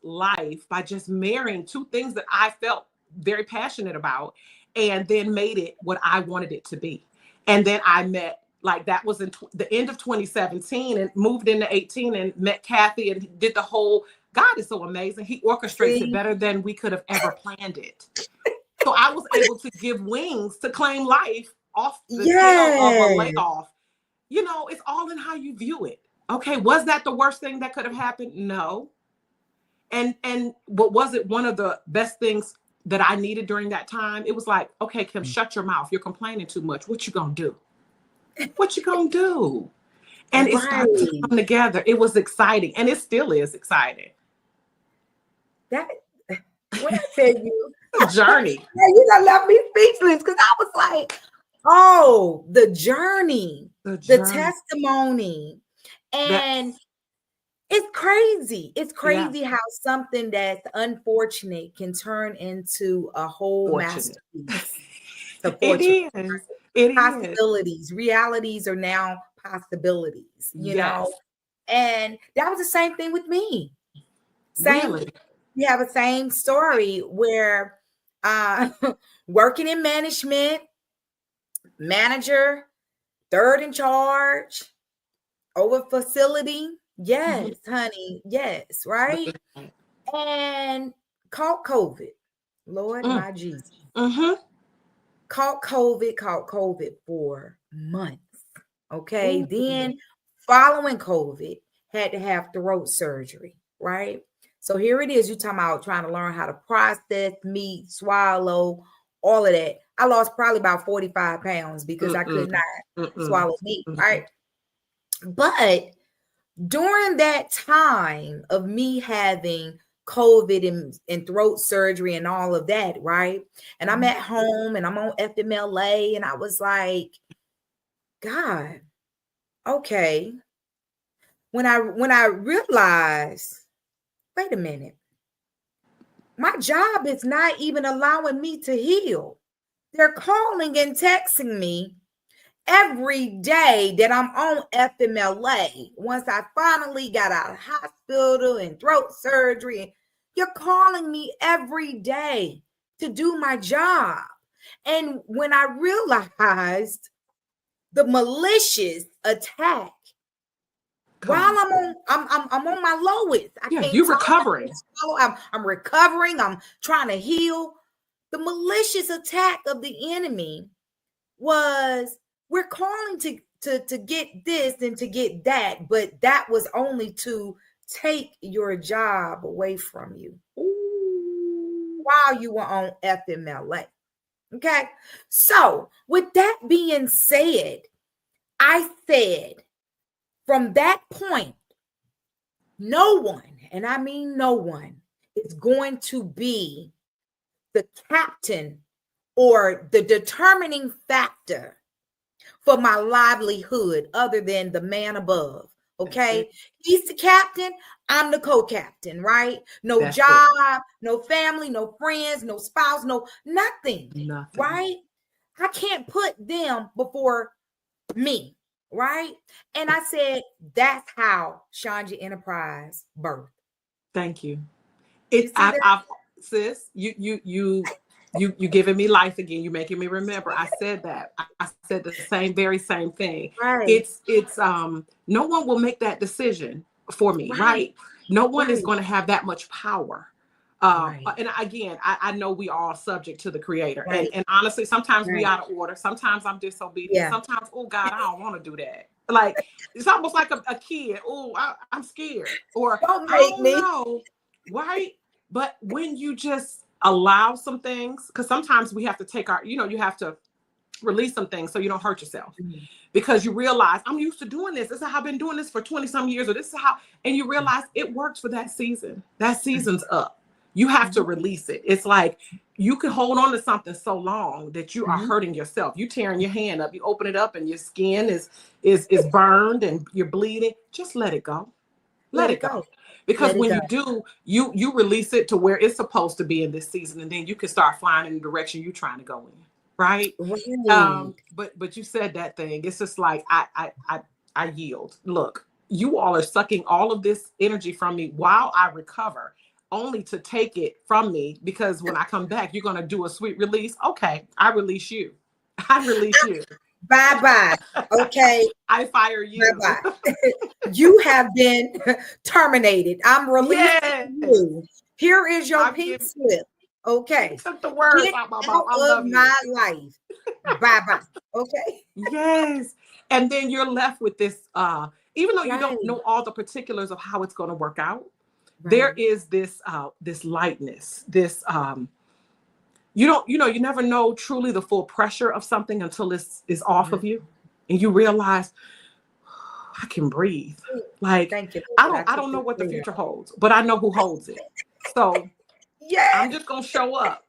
life by just marrying 2 things that I felt very passionate about, and then made it what I wanted it to be. And then I met, that was in the end of 2017, and moved into 18 and met Kathy and did the whole, God is so amazing. He orchestrates it better than we could have ever planned it. So I was able to give wings to Claim Life off the tail of a layoff. It's all in how you view it. Okay, was that the worst thing that could have happened? No. And what was it one of the best things that I needed during that time? It was like, okay, Kim, shut your mouth. You're complaining too much. What you gonna do? What you gonna do? And it started to come together. It was exciting, and it still is exciting. That when I tell you journey. You done left me speechless because I was like, Oh, the journey, The the journey. testimony. That, And it's crazy. It's yeah, crazy how something that's unfortunate can turn into a whole fortunate. masterpiece. To It fortune. is. It is. Possibilities. Realities are now possibilities, Yes. And that was the same thing with me. Same. Really. We have a same story where working in management, manager, third in charge, over facility. Mhm. Yes, honey. Yes, right. And caught COVID. Lord, Mm. my Jesus. Mhm. Caught COVID for months. Okay. Ooh. Then following COVID, had to have throat surgery, right? So here it is. You talking about trying to learn how to process meat, swallow, all of that. I lost probably about 45 pounds because I Mm-mm. could not Mm-mm. swallow meat, Mm-mm. right? But during that time of me having COVID and throat surgery and all of that, right? And I'm at home and I'm on FMLA and I was like, God, okay. When I realized, wait a minute, my job is not even allowing me to heal. They're calling and texting me every day that I'm on FMLA. Once I finally got out of hospital and throat surgery, you're calling me every day to do my job. And when I realized the malicious attack while Come on. I'm on my lowest, I Yeah, can't you're talk, I recovering. can't swallow, I'm recovering, I'm trying to heal. The malicious attack of the enemy was, we're calling to get this and to get that, but that was only to take your job away from you Ooh. while you were on FMLA. Okay. So with that being said, I said from that point, no one, and I mean no one, is going to be the captain or the determining factor for my livelihood other than the man above. That's it. Okay. He's the captain. I'm the co-captain, right? No That's it. job, no family, no friends, no spouse, no nothing, Nothing. right? I can't put them before me, right? And I said, that's how ShonGee Enterprise birthed. Thank you. You see that? I've sis, you giving me life again. You making me remember. I said that. I said the very same thing. Right, It's no one will make that decision for me, right, right? No one is right, going to have that much power. right, And again, I know we are all subject to the creator. right, And honestly, sometimes we right. out of order. Sometimes I'm disobedient. Yeah. Sometimes, oh God, I don't want to do that. Like it's almost like a kid. Oh, I'm scared. Or Don't I make don't me. know. Right. But when you just allow some things, because sometimes we have to take our, you have to release some things so you don't hurt yourself Mhm. because you realize I'm used to doing this. This is how I've been doing this for 20 some years, or this is how, and you realize it works for that season. That season's up. You have to Mhm. release it. It's like you can hold on to something so long that you are Mhm. hurting yourself. You tearing your hand up, you open it up and your skin is burned and you're bleeding. Just let it go. Let Let it it go. go. Because Let it when go. you do, you release it to where it's supposed to be in this season, and then you can start flying in the direction you're trying to go in. Right. Right. But you said that thing. It's just like I yield. Look, you all are sucking all of this energy from me while I recover, only to take it from me because when I come back, you're gonna do a sweet release. Okay, I release you. I release you. Bye bye. Okay. I fire Bye you. bye. You have been terminated. I'm releasing Yes. you. Here is your I'm pink giving slip. you Okay. took the words Get out my mouth. out I of love you. my life. Bye bye. Okay. Yes. And then you're left with this, even though you Right. don't know all the particulars of how it's going to work out, there Right. is this lightness, this you never know truly the full pressure of something until it's is off Mhm. of you. And you realize I can breathe. Like Thank you. I Lord. I don't took know this what the clear. future holds, but I know who holds it. So I'm Yes. just gonna show up.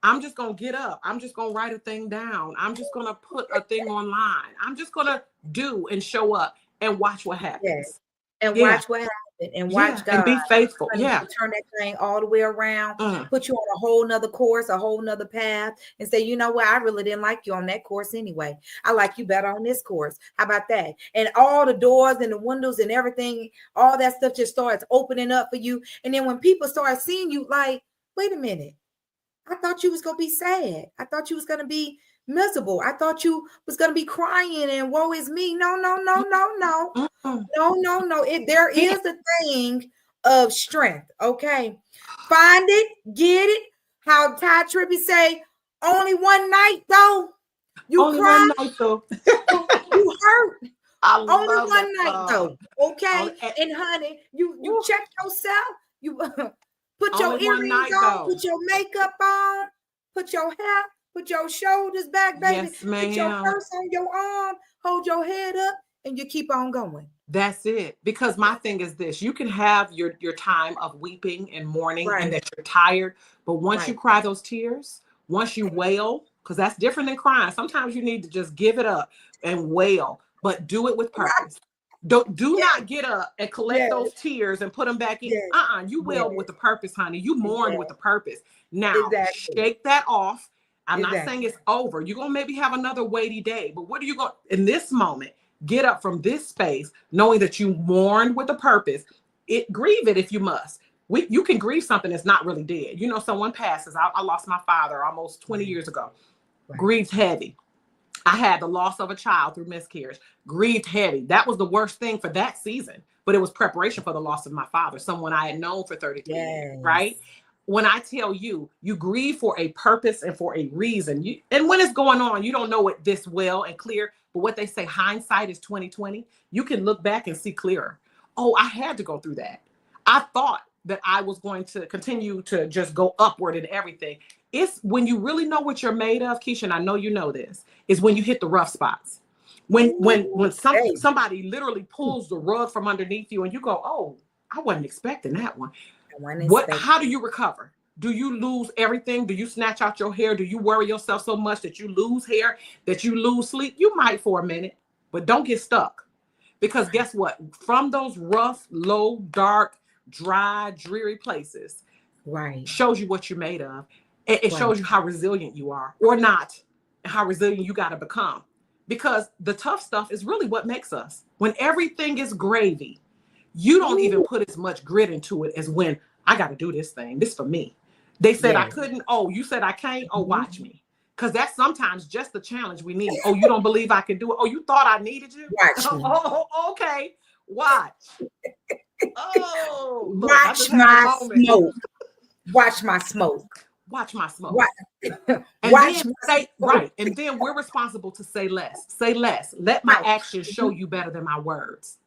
I'm just going to get up. I'm just going to write a thing down. I'm just going to put a thing online. I'm just going to do and show up and watch what happens. And Yeah. watch what happened, and watch God. And be faithful. Yeah. Turn that thing all the way around, put you on a whole nother course, a whole nother path, and say, you know what? I really didn't like you on that course anyway. I like you better on this course. How about that? And all the doors and the windows and everything, all that stuff just starts opening up for you. And then when people start seeing you, like, wait a minute, I thought you was going to be sad. I thought you was going to be miserable. I thought you was going to be crying and woe is me. No. There is a thing of strength. Okay. Find it, get it. How Ty Trippy say, only one night though. You only cry. One night though. You hurt. Only one night though. Okay. Oh, and honey, you check yourself. You put your only one earrings night, on, though. put your makeup on, put your hair, put your shoulders back, baby. Yes, ma'am. Put your purse on your arm, hold your head up, and you keep on going. That's it. Because my thing is this: you can have your time of weeping and mourning, and that you're tired. But once you cry those tears, once you wail, because that's different than crying. Sometimes you need to just give it up and wail, but do it with purpose. Do not get up and collect those tears and put them back in. You wail with a purpose, honey. You mourn with a purpose. Now, shake that off. I'm not saying it's over. You're going to maybe have another weighty day, but what are you going in this moment? Get up from this space, knowing that you mourned with a purpose. Grieve it if you must. You can grieve something that's not really dead. You know, someone passes. I lost my father almost 20 years ago. Grieved heavy. I had the loss of a child through miscarriage. Grieved heavy. That was the worst thing for that season, but it was preparation for the loss of my father, someone I had known for 33 years, right? When I tell you, you grieve for a purpose and for a reason. And when it's going on, you don't know it this well and clear, but what they say, hindsight is 20/20. You can look back and see clearer. Oh, I had to go through that. I thought that I was going to continue to just go upward in everything. It's when you really know what you're made of, Keisha, and I know you know this, is when you hit the rough spots. When somebody literally pulls the rug from underneath you and you go, oh, I wasn't expecting that one. How do you recover? Do you lose everything? Do you snatch out your hair? Do you worry yourself so much that you lose hair, that you lose sleep? You might for a minute, but don't get stuck. Because guess what? From those rough, low, dark, dry, dreary places, shows you what you're made of. It shows you how resilient you are or not, how resilient you got to become. Because the tough stuff is really what makes us. When everything is gravy, you don't even put as much grit into it as when I got to do this thing. This for me. They said I couldn't. Oh, you said I can't. Oh, watch me. Because that's sometimes just the challenge we need. Oh, you don't believe I can do it. Oh, you thought I needed you? Watch me. Oh, okay. Watch. Oh, look, watch my smoke. Watch my smoke. Watch my smoke. And watch then say right. And then we're responsible to say less. Say less. Let my actions show you better than my words.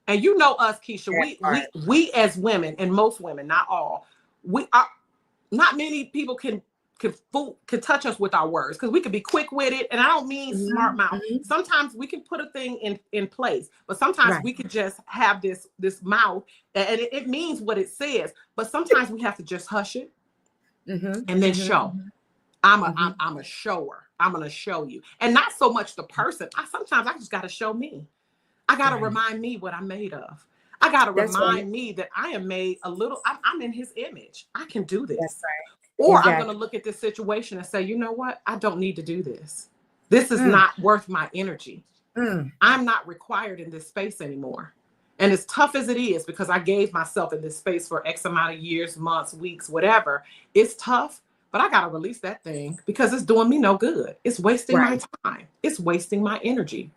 And you know us, Keisha, we as women, and most women, not all, we are not many people can touch us with our words, because we can be quick with it. And I don't mean smart mouth. Sometimes we can put a thing in place, but sometimes we could just have this mouth and it means what it says. But sometimes we have to just hush it and then show. I'm a shower. I'm gonna show you. And not so much the person. Sometimes I just gotta show me. I got to remind me what I'm made of. I got to remind me that I am made I'm in his image. I can do this. That's right. Or I'm going to look at this situation and say, you know what? I don't need to do this. This is not worth my energy. I'm not required in this space anymore. And as tough as it is, because I gave myself in this space for X amount of years, months, weeks, whatever, it's tough, but I got to release that thing because it's doing me no good. It's wasting my time. It's wasting my energy.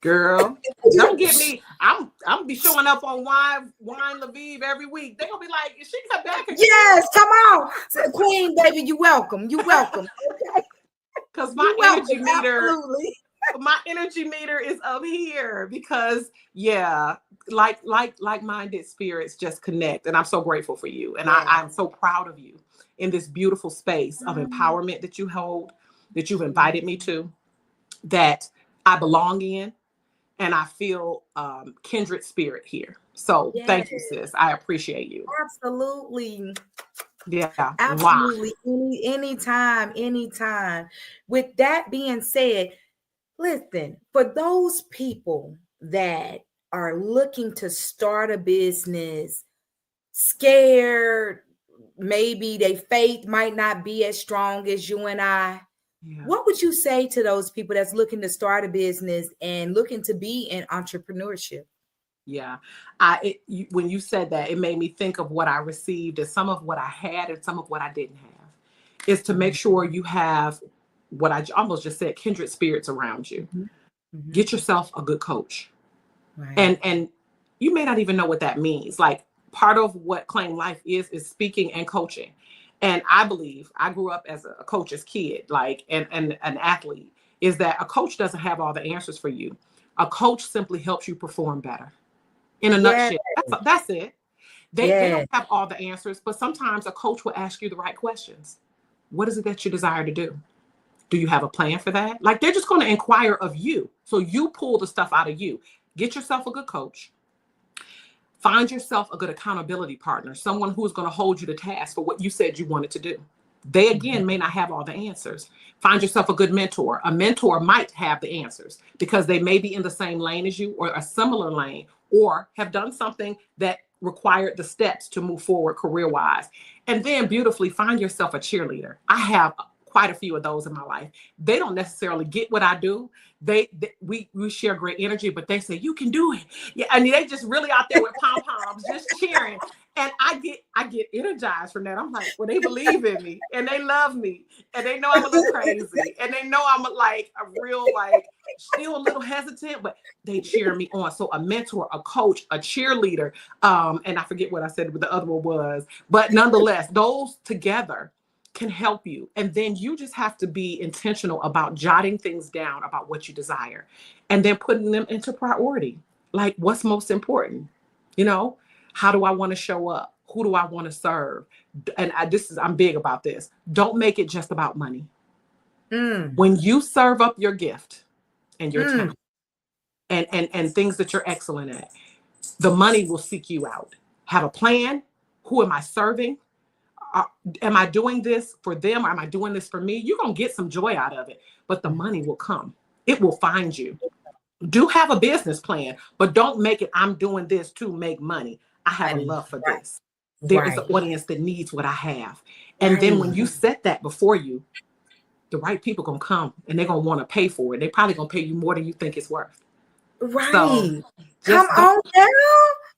Girl, don't get me. I'm be showing up on Wine La Vie every week. They're gonna be like, is she come back again? Yes, come on. Queen, baby, you welcome. You welcome. Okay. Because my energy meter is up here because like-minded spirits just connect. And I'm so grateful for you. And I'm so proud of you in this beautiful space of empowerment that you hold, that you've invited me to, that I belong in. And I feel kindred spirit here. So thank you, sis. I appreciate you. Absolutely. Yeah, lot. Absolutely. Anytime. With that being said, listen, for those people that are looking to start a business, scared, maybe their faith might not be as strong as you and I. Yeah. What would you say to those people that's looking to start a business and looking to be in entrepreneurship? Yeah. When you said that, it made me think of what I received and some of what I had and some of what I didn't have. Is to make sure you have what I almost just said, kindred spirits around you. Mm-hmm. Get yourself a good coach. Right. And you may not even know what that means. Like, part of what Claim Life is speaking and coaching. And I believe I grew up as a coach's kid, like, and an athlete, is that a coach doesn't have all the answers for you. A coach simply helps you perform better. In a Yes. nutshell, that's it. They Yes. don't have all the answers, but sometimes a coach will ask you the right questions. What is it that you desire to do? Do you have a plan for that? Like, they're just going to inquire of you. So you pull the stuff out of you. Get yourself a good coach. Find yourself a good accountability partner, someone who's going to hold you to task for what you said you wanted to do. They, again, may not have all the answers. Find yourself a good mentor. A mentor might have the answers because they may be in the same lane as you or a similar lane, or have done something that required the steps to move forward career-wise. And then beautifully find yourself a cheerleader. I have quite a few of those in my life. They don't necessarily get what I do. We share great energy, but they say, you can do it. Yeah, I mean, they just really out there with pom-poms, just cheering. And I get energized from that. I'm like, well, they believe in me and they love me and they know I'm a little crazy and they know I'm like a real, like, still a little hesitant, but they cheer me on. So a mentor, a coach, a cheerleader, and I forget what I said, what the other one was, but nonetheless, those together can help you. And then you just have to be intentional about jotting things down about what you desire and then putting them into priority. Like, what's most important? You know, how do I want to show up? Who do I want to serve? And I'm big about this. Don't make it just about money. When you serve up your gift and your talent and things that you're excellent at, the money will seek you out. Have a plan. Who am I serving? Am I doing this for them? Or am I doing this for me? You're going to get some joy out of it, but the money will come. It will find you. Do have a business plan, but don't make it, I'm doing this to make money. I have a love for this. There is an audience that needs what I have. And then when you set that before you, the right people going to come and they're going to want to pay for it. They're probably going to pay you more than you think it's worth. Right. So Come on now.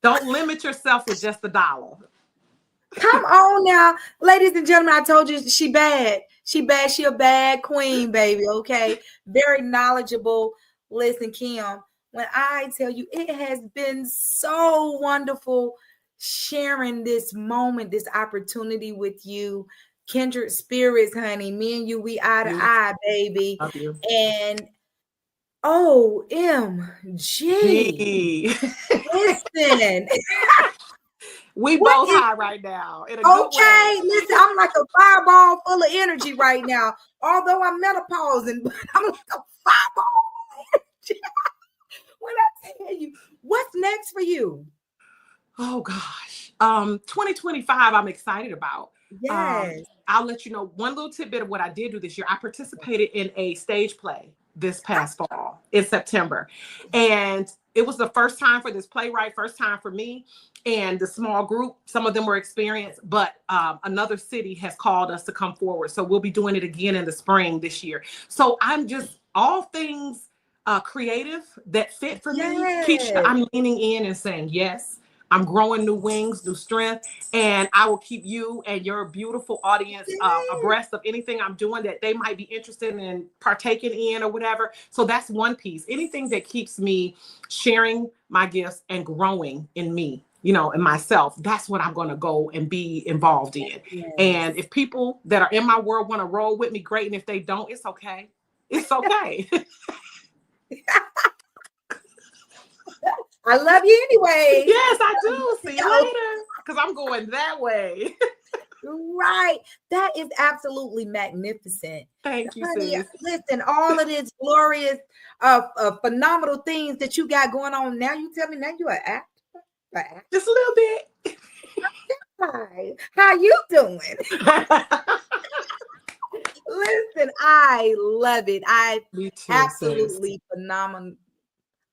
Don't limit yourself with just $1. Come on now. Ladies and gentlemen, I told you she bad. She bad. She a bad queen, baby. Okay. Very knowledgeable. Listen, Kim, when I tell you, it has been so wonderful sharing this moment, this opportunity with you. Kindred spirits, honey. Me and you, we eye to eye, baby. Love you. And OMG. Listen. We both high right now. In a Okay, good way. listen, I'm like a fireball full of energy right now. Although I'm menopausing, but I'm like a fireball full of energy. When I tell you, what's next for you? Oh gosh. 2025, I'm excited about. Yes. I'll let you know one little tidbit of what I did do this year. I participated in a stage play this past fall in September. And it was the first time for this playwright, first time for me and the small group. Some of them were experienced, but another city has called us to come forward. So we'll be doing it again in the spring this year. So I'm just all things creative that fit for me. Keisha, I'm leaning in and saying yes. I'm growing new wings, new strength, and I will keep you and your beautiful audience abreast of anything I'm doing that they might be interested in partaking in or whatever. So that's one piece. Anything that keeps me sharing my gifts and growing in me, you know, in myself, that's what I'm going to go and be involved in. Yes. And if people that are in my world want to roll with me, great. And if they don't, it's okay. It's okay. I love you anyway. Yes, I do. See you later. Because I'm going that way. Right. That is absolutely magnificent. Thank you, honey, sis. Listen, all of this glorious, phenomenal things that you got going on. Now you tell me now you're an actor? Just a little bit. Hi, how you doing? Listen, I love it. I Me too, sis. absolutely phenomenal.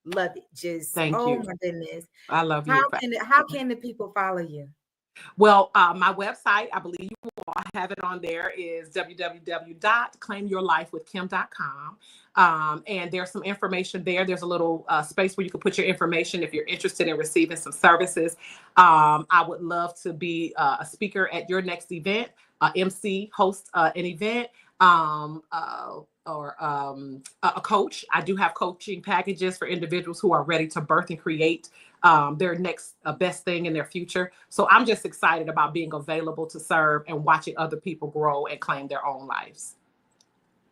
Love it. Just Thank oh you. my goodness. I love How you. how can the people follow you? Well, my website, I believe you all have it on there, is www.claimyourlifewithkim.com. And there's some information there. There's a little space where you can put your information if you're interested in receiving some services. I would love to be a speaker at your next event, MC, host an event. Or a coach. I do have coaching packages for individuals who are ready to birth and create their next best thing in their future. So I'm just excited about being available to serve and watching other people grow and claim their own lives.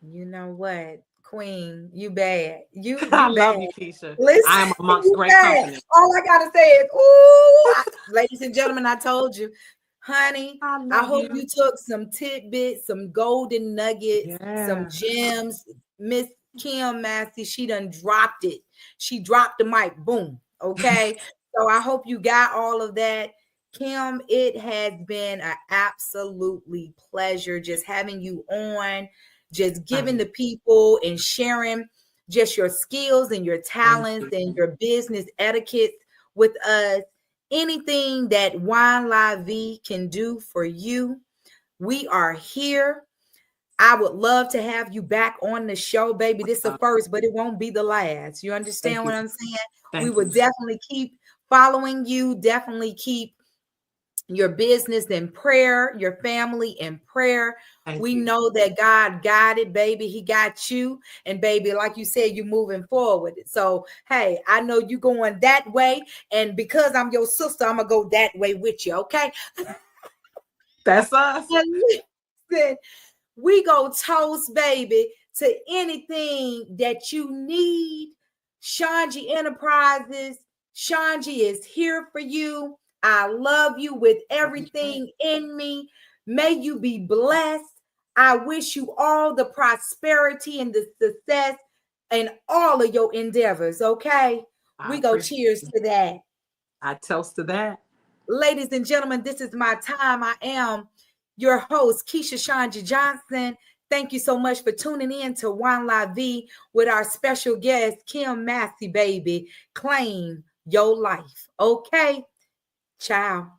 You know what, Queen, you bad. You I bad. love you, Keisha. Listen, I am amongst you great bad. company. All I gotta say is, ooh, ladies and gentlemen, I told you, honey. I hope you took some tidbits, some golden nuggets, some gems. Miss Kim Massey, she done dropped it. She dropped the mic. Boom. Okay. So I hope you got all of that. Kim, it has been an absolutely pleasure just having you on, just giving the people and sharing just your skills and your talents and your business etiquette with us. Anything that Wine La Vie can do for you, we are here. I would love to have you back on the show, baby. This is the first, but it won't be the last. You understand what I'm saying? We will definitely keep following you, definitely keep your business in prayer, your family in prayer. We know that God got it, baby. He got you. And baby, like you said, you're moving forward. So, hey, I know you're going that way. And because I'm your sister, I'm going to go that way with you, okay? That's us. Listen, we go toast, baby, to anything that you need. ShonGee Enterprises, ShonGee is here for you. I love you with everything in me. May you be blessed. I wish you all the prosperity and the success in all of your endeavors, okay? We go cheers to that. I toast to that. Ladies and gentlemen, this is my time. I am your host, Keisha ShonGee Johnson. Thank you so much for tuning in to Wine La Vie with our special guest, Kim Massey, baby. Claim your life. Okay? Ciao.